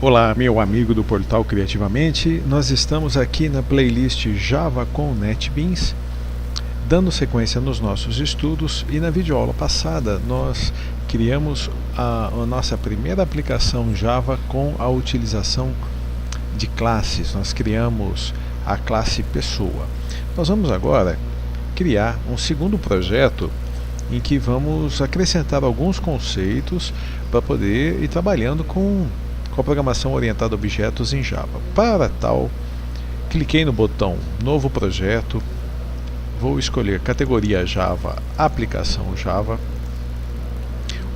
Olá, meu amigo do portal Criativamente. Nós estamos aqui na playlist Java com NetBeans, dando sequência nos nossos estudos, e na videoaula passada nós criamos a nossa primeira aplicação Java com a utilização de classes. Nós criamos a classe pessoa. Nós vamos agora criar um segundo projeto em que vamos acrescentar alguns conceitos para poder ir trabalhando com a programação orientada a objetos em Java. Para tal, cliquei no botão Novo Projeto, vou escolher categoria Java, aplicação Java.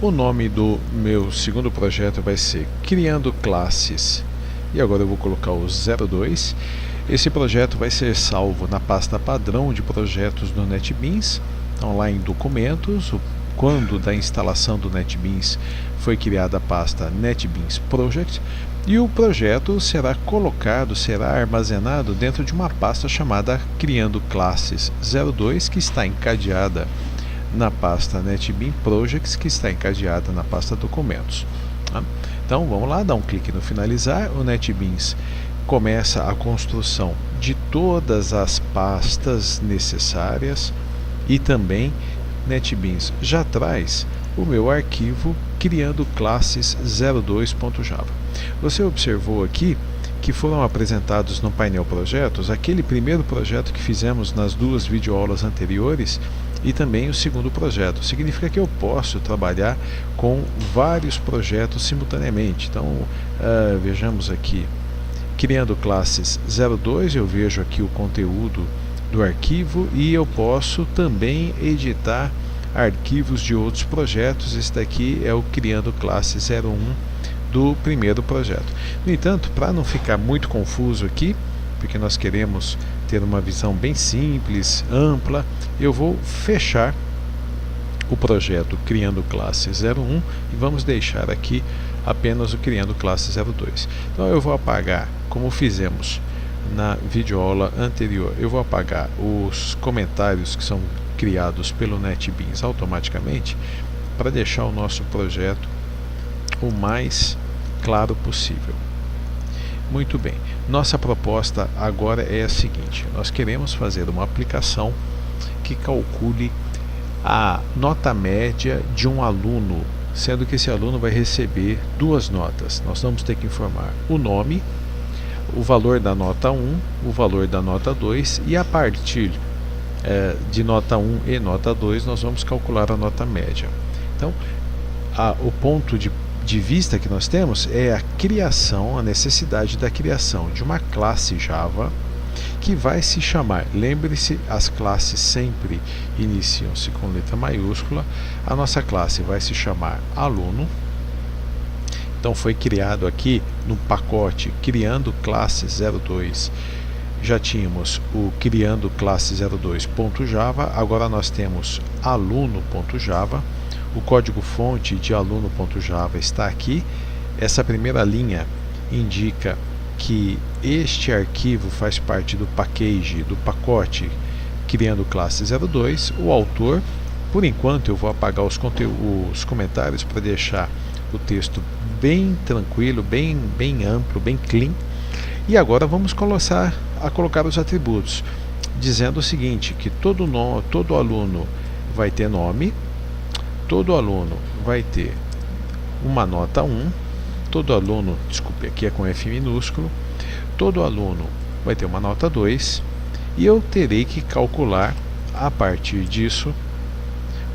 O nome do meu segundo projeto vai ser Criando Classes, e agora eu vou colocar o 02. Esse projeto vai ser salvo na pasta padrão de projetos do NetBeans. Então, lá em documentos, quando da instalação do NetBeans foi criada a pasta NetBeans Project, e o projeto será armazenado dentro de uma pasta chamada Criando Classes 02, que está encadeada na pasta NetBeans Projects, que está encadeada na pasta documentos. Então vamos lá, dar um clique no finalizar. O NetBeans começa a construção de todas as pastas necessárias, e também NetBeans já traz o meu arquivo criando classes 02.java. Você observou aqui que foram apresentados no painel projetos aquele primeiro projeto que fizemos nas duas videoaulas anteriores e também o segundo projeto. Significa que eu posso trabalhar com vários projetos simultaneamente. Então vejamos aqui, criando classes 02, eu vejo aqui o conteúdo do arquivo, e eu posso também editar arquivos de outros projetos. Esse daqui é o Criando Classe 01 do primeiro projeto. No entanto, para não ficar muito confuso aqui, porque nós queremos ter uma visão bem simples, ampla, eu vou fechar o projeto Criando Classe 01 e vamos deixar aqui apenas o Criando Classe 02. Então eu vou apagar, como fizemos na videoaula anterior, eu vou apagar os comentários que são criados pelo NetBeans automaticamente, para deixar o nosso projeto o mais claro possível. Muito bem, nossa proposta agora é a seguinte: nós queremos fazer uma aplicação que calcule a nota média de um aluno, sendo que esse aluno vai receber duas notas. Nós vamos ter que informar o nome, o valor da nota 1, o valor da nota 2, e a partir de nota 1 e nota 2 nós vamos calcular a nota média. Então, o ponto de vista que nós temos é a criação, a necessidade da criação de uma classe Java que vai se chamar, lembre-se, as classes sempre iniciam-se com letra maiúscula. A nossa classe vai se chamar aluno. Então foi criado aqui no pacote Criando Classe 02, já tínhamos o Criando Classe 02.java, agora nós temos aluno.java. O código fonte de aluno.java está aqui. Essa primeira linha indica que este arquivo faz parte do pacote Criando Classe 02. O autor, por enquanto eu vou apagar os comentários para deixar o texto bem tranquilo, bem amplo, bem clean. E agora vamos começar a colocar os atributos, dizendo o seguinte, que todo aluno vai ter nome, todo aluno vai ter uma nota 1, todo aluno, desculpe, aqui é com F minúsculo, todo aluno vai ter uma nota 2, e eu terei que calcular a partir disso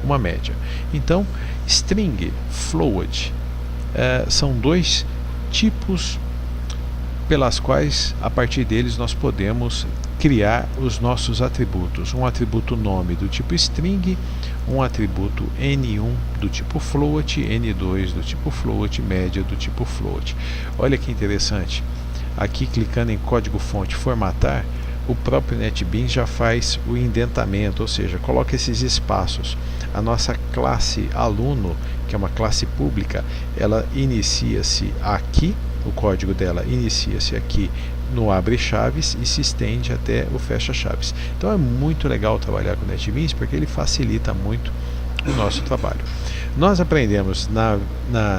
uma média. Então, string, float, são dois tipos pelas quais, a partir deles, nós podemos criar os nossos atributos. Um atributo nome do tipo string, um atributo N1 do tipo float, N2 do tipo float, média do tipo float. Olha que interessante. Aqui, clicando em código fonte formatar, o próprio NetBeans já faz o indentamento, ou seja, coloca esses espaços. A nossa classe aluno, que é uma classe pública, ela inicia-se aqui, o código dela inicia-se aqui no abre chaves e se estende até o fecha chaves. Então é muito legal trabalhar com o NetBeans, porque ele facilita muito o nosso trabalho. Nós aprendemos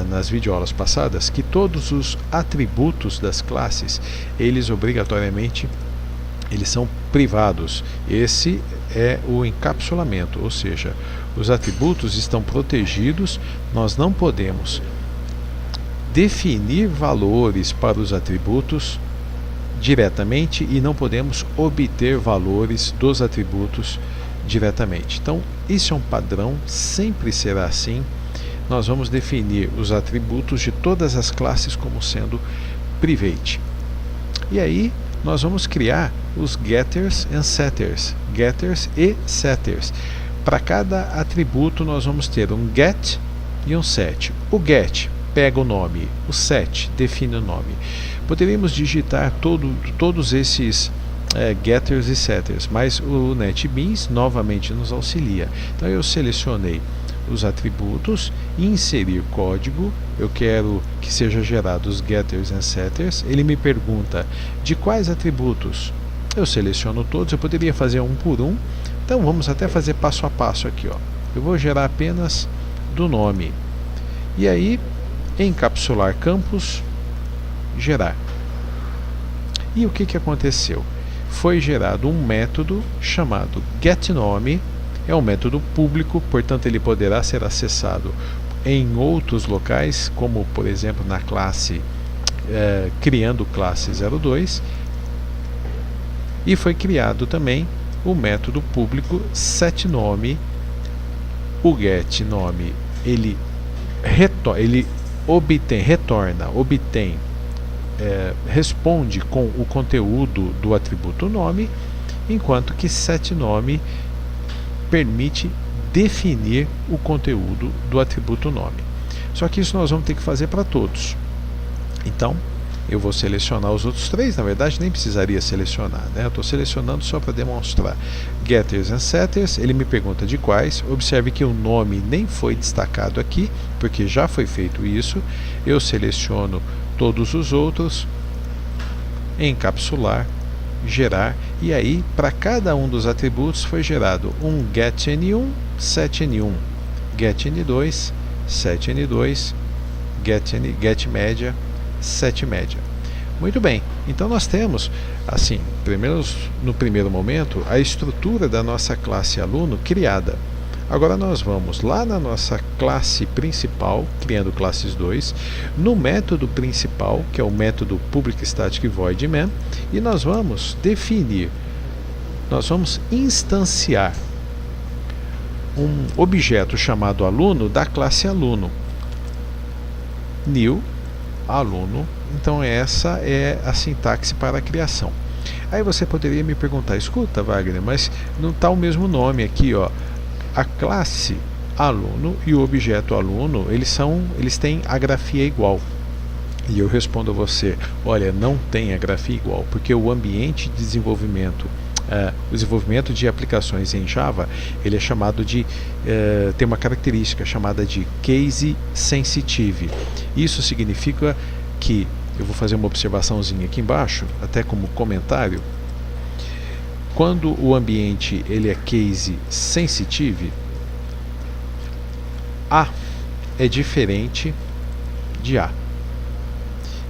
nas videoaulas passadas que todos os atributos das classes, eles obrigatoriamente são privados. Esse é o encapsulamento, ou seja, os atributos estão protegidos, nós não podemos definir valores para os atributos diretamente e não podemos obter valores dos atributos diretamente. Então, isso é um padrão, sempre será assim. Nós vamos definir os atributos de todas as classes como sendo private. E aí, nós vamos criar os getters and setters, getters e setters. Para cada atributo nós vamos ter um get e um set. O get pega o nome, o set define o nome. Poderíamos digitar todos esses getters e setters, mas o NetBeans novamente nos auxilia. Então eu selecionei os atributos, inserir código, eu quero que seja gerado os getters and setters. Ele me pergunta de quais atributos. Eu seleciono todos, eu poderia fazer um por um, então vamos até fazer passo a passo aqui, ó. Eu vou gerar apenas do nome, e aí encapsular campos, gerar. E o que aconteceu? Foi gerado um método chamado getNome, é um método público, portanto ele poderá ser acessado em outros locais, como por exemplo na classe criando classe 02, e foi criado também o método público setNome. O getNome ele responde com o conteúdo do atributo nome, enquanto que setNome permite definir o conteúdo do atributo nome. Só que isso nós vamos ter que fazer para todos. Então, eu vou selecionar os outros três, na verdade nem precisaria selecionar, né? Eu estou selecionando só para demonstrar. Getters and setters, ele me pergunta de quais. Observe que o nome nem foi destacado aqui, porque já foi feito isso. Eu seleciono todos os outros, encapsular, gerar, e aí para cada um dos atributos foi gerado um getN1, setN1, getN2, setN2, getMedia, setMedia. Muito bem, então nós temos, assim, no primeiro momento, a estrutura da nossa classe aluno criada. Agora nós vamos lá na nossa classe principal, criando classes 2, no método principal, que é o método public static void main, e nós vamos definir, nós vamos instanciar um objeto chamado aluno da classe aluno. New aluno. Então essa é a sintaxe para a criação. Aí você poderia me perguntar, escuta Wagner, mas não está o mesmo nome aqui, ó. A classe aluno e o objeto aluno, eles têm a grafia igual. E eu respondo a você, olha, não tem a grafia igual, porque o ambiente de desenvolvimento, o desenvolvimento de aplicações em Java, ele é chamado de, tem uma característica chamada de case sensitive. Isso significa que, eu vou fazer uma observaçãozinha aqui embaixo, até como comentário, quando o ambiente ele é case sensitive, A é diferente de A.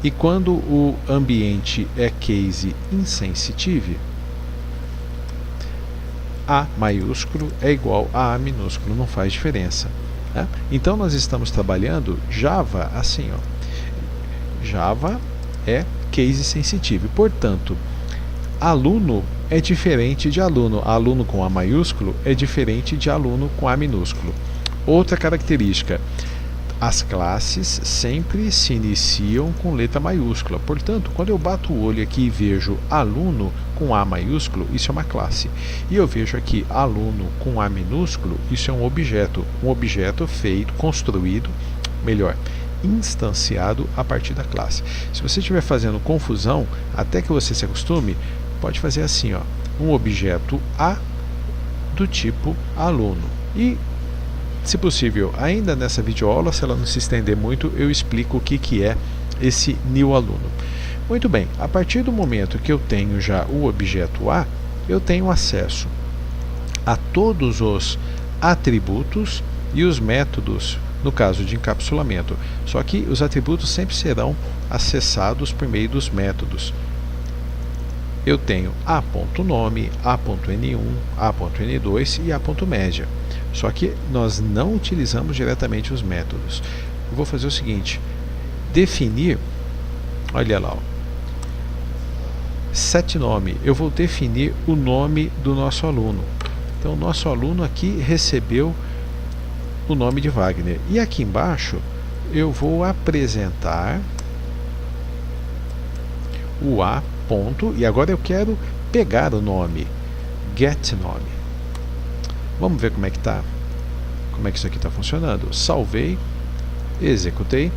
E quando o ambiente é case insensitive, A maiúsculo é igual a A minúsculo, não faz diferença, né? Então nós estamos trabalhando Java assim, ó. Java é case sensitive, portanto, aluno é diferente de aluno. Aluno com A maiúsculo é diferente de aluno com A minúsculo. Outra característica, as classes sempre se iniciam com letra maiúscula. Portanto, quando eu bato o olho aqui e vejo aluno com A maiúsculo, isso é uma classe. E eu vejo aqui aluno com A minúsculo, isso é um objeto feito, construído, melhor, instanciado a partir da classe. Se você estiver fazendo confusão, até que você se acostume, pode fazer assim, ó, um objeto A do tipo aluno. E, se possível, ainda nessa videoaula, se ela não se estender muito, eu explico o que é esse new aluno. Muito bem, a partir do momento que eu tenho já o objeto A, eu tenho acesso a todos os atributos e os métodos no caso de encapsulamento. Só que os atributos sempre serão acessados por meio dos métodos. Eu tenho a.nome, a.n1, a.n2 e a.média. Só que nós não utilizamos diretamente os métodos. Eu vou fazer o seguinte, definir, olha lá, setNome, eu vou definir o nome do nosso aluno. Então, o nosso aluno aqui recebeu o nome de Wagner. E aqui embaixo, eu vou apresentar o a ponto, e agora eu quero pegar o nome, getNome. Vamos ver como é que tá, como é que isso aqui está funcionando. Salvei, executei.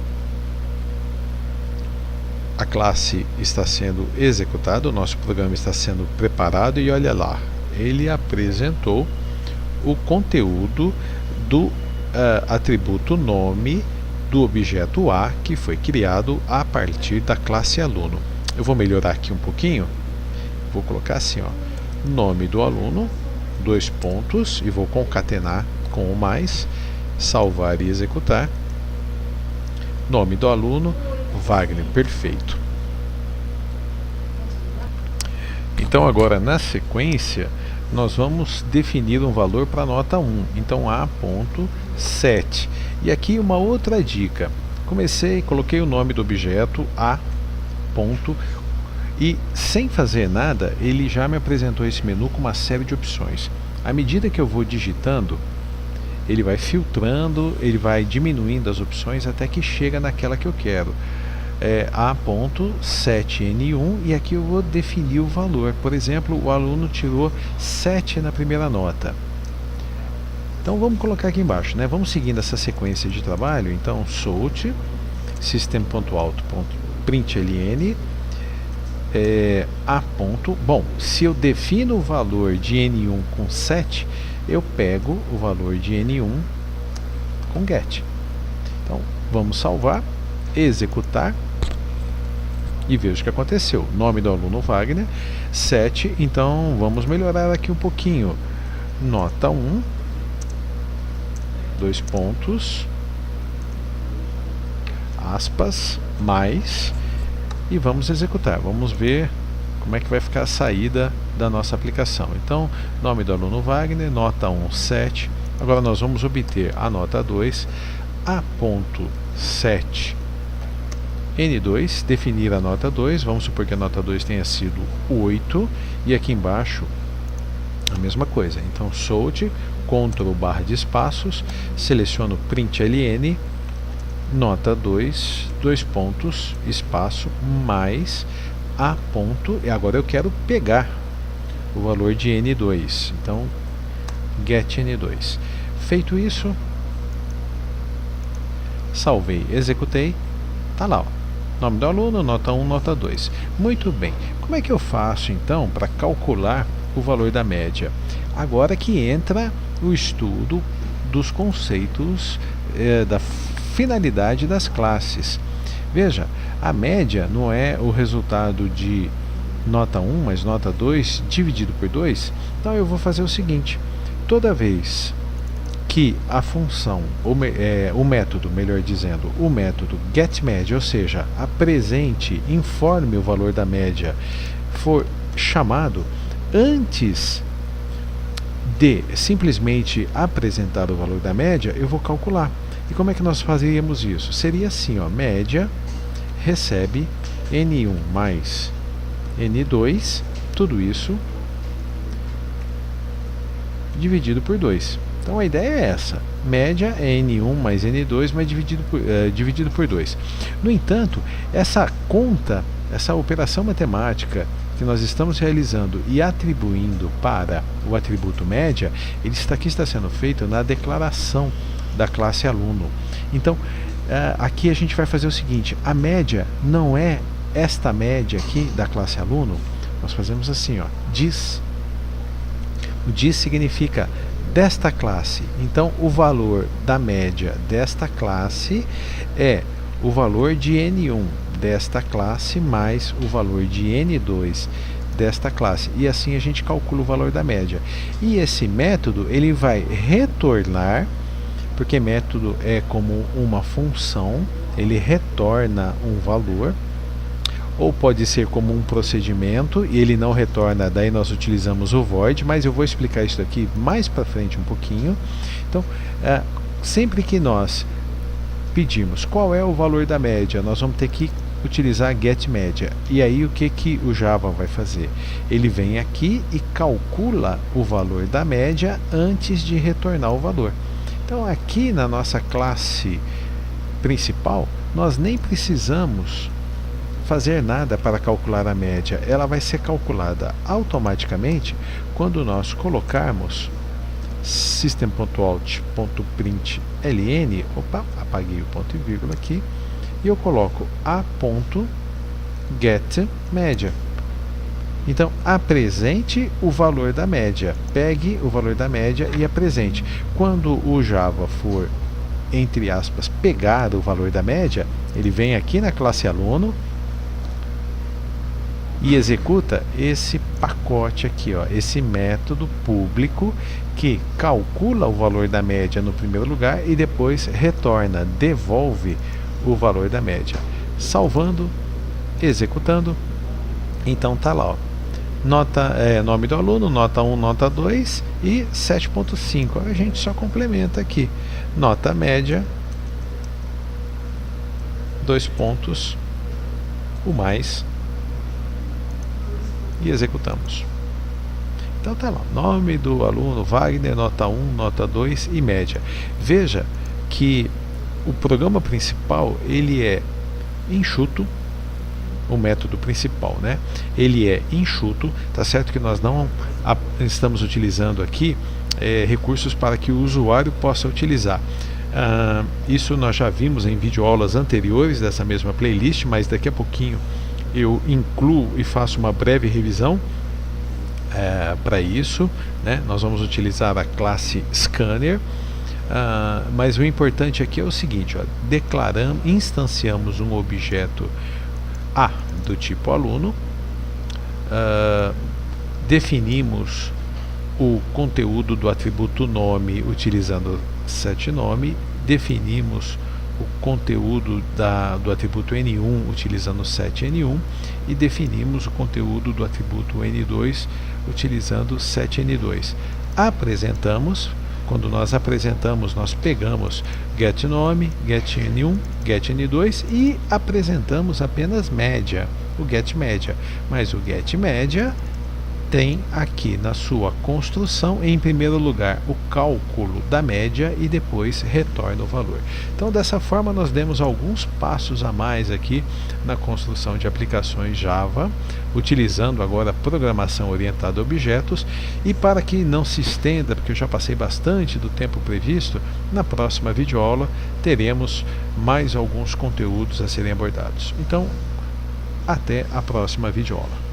A classe está sendo executada, o nosso programa está sendo preparado e olha lá, ele apresentou o conteúdo do atributo nome do objeto A que foi criado a partir da classe aluno. Eu vou melhorar aqui um pouquinho, vou colocar assim, ó, nome do aluno, dois pontos, e vou concatenar com o mais, salvar e executar. Nome do aluno, Wagner, perfeito. Então agora na sequência nós vamos definir um valor para a nota 1, então a.set. E aqui uma outra dica, coloquei o nome do objeto a ponto, e sem fazer nada ele já me apresentou esse menu com uma série de opções. À medida que eu vou digitando, ele vai filtrando, ele vai diminuindo as opções até que chega naquela que eu quero. a.setn1, e aqui eu vou definir o valor. Por exemplo, o aluno tirou 7 na primeira nota. Então vamos colocar aqui embaixo, né? Vamos seguindo essa sequência de trabalho. Então solt system.out.println bom, se eu defino o valor de n1 com 7, eu pego o valor de n1 com get. Então vamos salvar, executar e veja o que aconteceu. Nome do aluno Wagner, 7. Então vamos melhorar aqui um pouquinho. Nota 1, dois pontos, aspas, mais, e vamos executar. Vamos ver como é que vai ficar a saída da nossa aplicação. Então, nome do aluno Wagner, nota 1, 7. Agora nós vamos obter a nota 2, a.set N2, definir a nota 2, vamos supor que a nota 2 tenha sido 8, e aqui embaixo a mesma coisa. Então solt, Ctrl barra de espaços, seleciono println, nota 2, dois pontos, espaço, mais a ponto, e agora eu quero pegar o valor de N2, então get N2. Feito isso, salvei, executei, tá lá, ó. Nome do aluno, nota 1, nota 2. Muito bem, como é que eu faço então para calcular o valor da média? Agora que entra o estudo dos conceitos da finalidade das classes. Veja, a média não é o resultado de nota 1 mais nota 2 dividido por 2. Então eu vou fazer o seguinte, toda vez que a função, o método, melhor dizendo, o método getMédia, ou seja, apresente, informe o valor da média, for chamado, antes de simplesmente apresentar o valor da média, eu vou calcular. E como é que nós faríamos isso? Seria assim, ó, média recebe N1 mais N2, tudo isso dividido por 2. Então a ideia é essa, média é N1 mais N2, mas dividido por 2. No entanto, essa conta, essa operação matemática que nós estamos realizando e atribuindo para o atributo média, ele está sendo feito na declaração da classe aluno. Então, aqui a gente vai fazer o seguinte, a média não é esta média aqui da classe aluno, nós fazemos assim, ó, diz. O diz significa desta classe. Então, o valor da média desta classe é o valor de N1 desta classe mais o valor de N2 desta classe. E assim a gente calcula o valor da média. E esse método, ele vai retornar, porque método é como uma função, ele retorna um valor, ou pode ser como um procedimento e ele não retorna, daí nós utilizamos o void, mas eu vou explicar isso aqui mais para frente um pouquinho. Então, sempre que nós pedimos qual é o valor da média, nós vamos ter que utilizar getMedia. E aí o que o Java vai fazer? Ele vem aqui e calcula o valor da média antes de retornar o valor. Então aqui na nossa classe principal, nós nem precisamos fazer nada para calcular a média. Ela vai ser calculada automaticamente quando nós colocarmos system.out.println, opa, apaguei o ponto e vírgula aqui, e eu coloco a.getMedia. Então, apresente o valor da média. Pegue o valor da média e apresente. Quando o Java for, entre aspas, pegar o valor da média, ele vem aqui na classe aluno e executa esse pacote aqui, ó, esse método público que calcula o valor da média no primeiro lugar e depois retorna, devolve o valor da média. Salvando, executando, então tá lá, ó. Nome do aluno, nota 1, nota 2 e 7.5. A gente só complementa aqui. Nota média, 2 pontos, o mais, e executamos. Então tá lá, nome do aluno Wagner, nota 1, nota 2 e média. Veja que o programa principal, ele é enxuto, o método principal, né? Ele é enxuto, tá certo que nós não estamos utilizando aqui recursos para que o usuário possa utilizar. Isso nós já vimos em videoaulas anteriores dessa mesma playlist, mas daqui a pouquinho eu incluo e faço uma breve revisão para isso, né? Nós vamos utilizar a classe Scanner, mas o importante aqui é o seguinte, ó, instanciamos um objeto A do tipo aluno, definimos o conteúdo do atributo nome utilizando setNome, definimos o conteúdo do atributo N1 utilizando setN1 e definimos o conteúdo do atributo N2 utilizando setN2. Apresentamos. Quando nós apresentamos, nós pegamos getNome, getN1, getN2 e apresentamos apenas média, o getMedia. Mas o getMedia tem aqui na sua construção, em primeiro lugar, o cálculo da média e depois retorna o valor. Então, dessa forma, nós demos alguns passos a mais aqui na construção de aplicações Java, utilizando agora programação orientada a objetos. E para que não se estenda, porque eu já passei bastante do tempo previsto, na próxima videoaula teremos mais alguns conteúdos a serem abordados. Então, até a próxima videoaula.